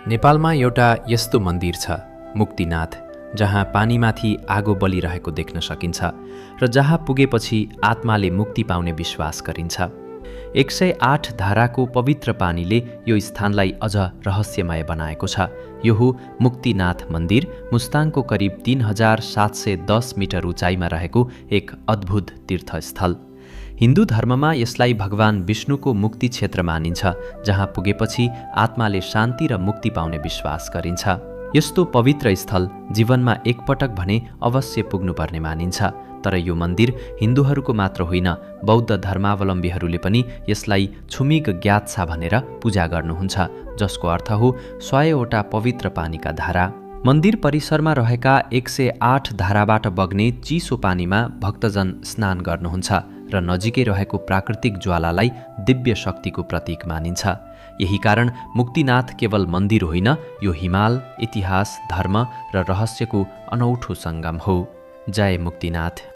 नेपालमा एउटा यस्तो मन्दिर छ, मुक्तिनाथ, जहाँ पानीमाथि आगो बलिरहेको देख्न सकिन्छ र जहाँ पुगेपछि आत्माले मुक्ति पाउने विश्वास गरिन्छ। 108 धाराको पवित्र पानीले यो स्थानलाई अझ रहस्यमय बनाएको छ। यो हो मुक्तिनाथ मन्दिर, मुस्ताङको करिब 3710 मिटर उचाइमा रहेको एक अद्भुत तीर्थस्थल। हिन्दू धर्ममा यसलाई भगवान विष्णुको मुक्ति क्षेत्र मानिन्छ, जहाँ पुगेपछि आत्माले शान्ति र मुक्ति पाउने विश्वास गरिन्छ। यस्तो पवित्र स्थल जीवनमा एकपटक भने अवश्य पुग्नुपर्ने मानिन्छ। तर यो मन्दिर हिन्दूहरूको मात्र होइन, बौद्ध धर्मावलम्बीहरूले पनि यसलाई छुमिग ग्यात्सा भनेर पूजा गर्नुहुन्छ, जसको अर्थ हो 100वटा पवित्र पानीका धारा। मन्दिर परिसरमा रहेका 108 धाराबाट बग्ने चिसो पानीमा भक्तजन स्नान गर्नुहुन्छ र नजिकै रहेको प्राकृतिक ज्वालालाई दिव्य शक्तिको प्रतीक मानिन्छ। यही कारण मुक्तिनाथ केवल मन्दिर होइन, यो हिमाल, इतिहास, धर्म र रहस्यको अनौठो सङ्गम हो। जय मुक्तिनाथ।